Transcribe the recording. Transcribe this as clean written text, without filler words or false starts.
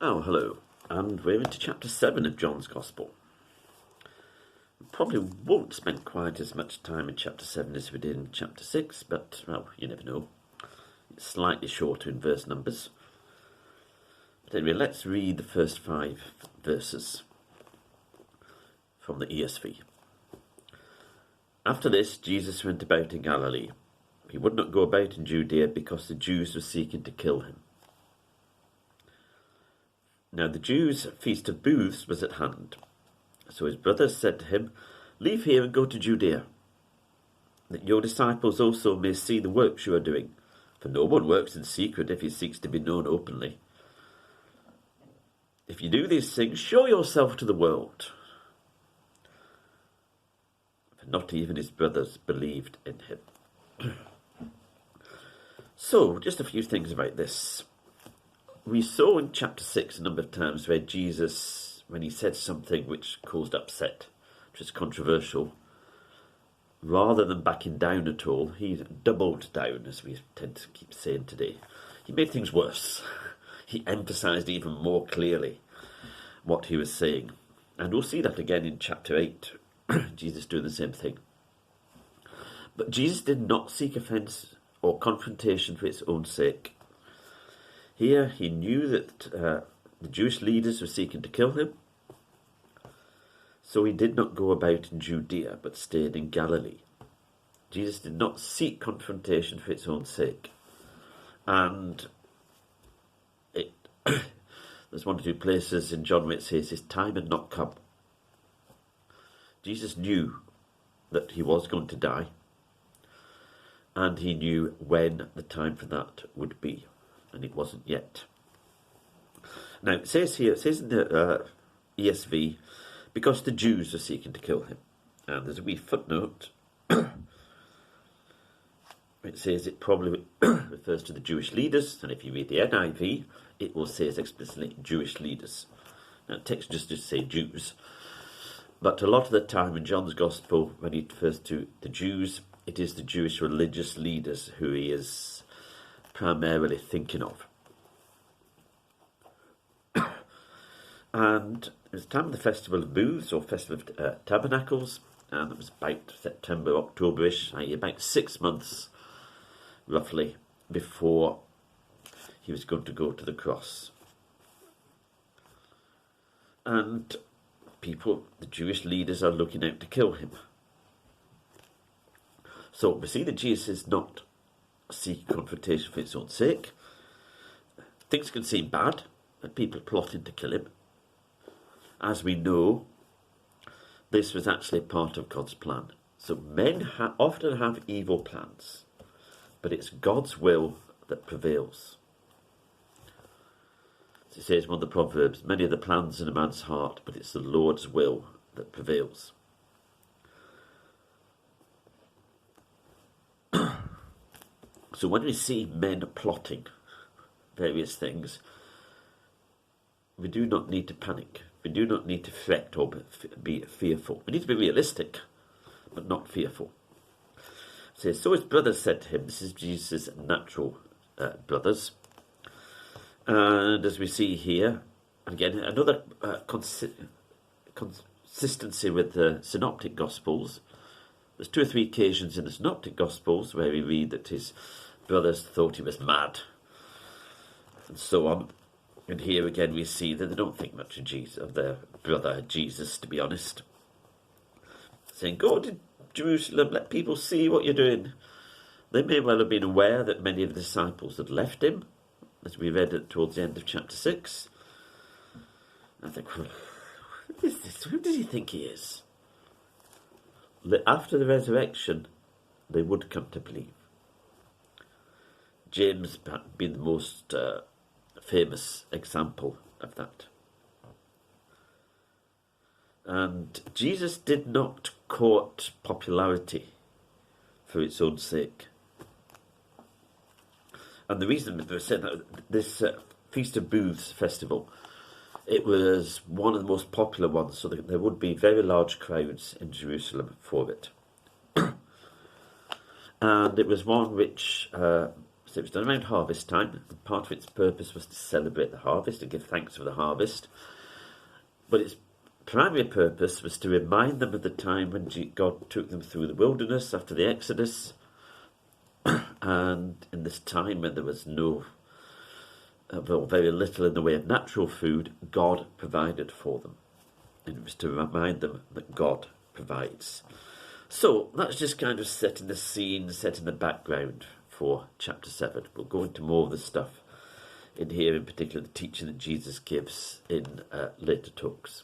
Oh, hello, and we're into chapter 7 of John's Gospel. We probably won't spend quite as much time in chapter 7 as we did in chapter 6, but, well, you never know. It's slightly shorter in verse numbers. But anyway, let's read the first 5 verses from the ESV. After this, Jesus went about in Galilee. He would not go about in Judea because the Jews were seeking to kill him. Now the Jews' feast of booths was at hand. So his brothers said to him, "Leave here and go to Judea, that your disciples also may see the works you are doing. For no one works in secret if he seeks to be known openly. If you do these things, show yourself to the world." For not even his brothers believed in him. So, just a few things about this. We saw in chapter 6 a number of times where Jesus, when he said something which caused upset, which was controversial, rather than backing down at all, he doubled down, as we tend to keep saying today. He made things worse. He emphasised even more clearly what he was saying. And we'll see that again in chapter 8, Jesus doing the same thing. But Jesus did not seek offence or confrontation for its own sake. Here he knew that the Jewish leaders were seeking to kill him, so he did not go about in Judea, but stayed in Galilee. Jesus did not seek confrontation for its own sake. And there's one or two places in John where it says his time had not come. Jesus knew that he was going to die, and he knew when the time for that would be. And it wasn't yet. Now, it says in the ESV, because the Jews are seeking to kill him. And there's a wee footnote. It says it probably refers to the Jewish leaders. And if you read the NIV, it will say explicitly Jewish leaders. Now, the text just say Jews. But a lot of the time in John's Gospel, when he refers to the Jews, it is the Jewish religious leaders who he is primarily thinking of. And it was the time of the Festival of Booths, or Festival of Tabernacles, and it was about September, October-ish, i.e. about 6 months, roughly, before he was going to go to the cross. And people, the Jewish leaders, are looking out to kill him. So we see that Jesus is not seeking confrontation for its own sake. Things can seem bad, and people plotting to kill him. As we know, this was actually part of God's plan. So men often have evil plans, but it's God's will that prevails. As it says in one of the Proverbs, many are the plans in a man's heart, but it's the Lord's will that prevails. So when we see men plotting various things, we do not need to panic. We do not need to fret or be fearful. We need to be realistic, but not fearful. It says, so his brothers said to him, this is Jesus' natural brothers. And as we see here, again, another consistency with the Synoptic Gospels. There's 2 or 3 occasions in the Synoptic Gospels where we read that his brothers thought he was mad, and so on. And here again we see that they don't think much of Jesus, of their brother Jesus, to be honest. Saying, go to Jerusalem, let people see what you're doing. They may well have been aware that many of the disciples had left him, as we read it towards the end of chapter 6. I think, who is this? Who does he think he is? After the resurrection, they would come to believe. James being the most famous example of that. And Jesus did not court popularity for its own sake. And the reason that we're saying that this Feast of Booths festival, it was one of the most popular ones, so there would be very large crowds in Jerusalem for it. And it was one which So it was done around harvest time, and part of its purpose was to celebrate the harvest and give thanks for the harvest. But its primary purpose was to remind them of the time when God took them through the wilderness after the Exodus, and in this time when there was very little in the way of natural food, God provided for them. And it was to remind them that God provides. So that's just kind of setting the scene, setting the background for chapter 7. We'll go into more of the stuff in here, in particular the teaching that Jesus gives in later talks.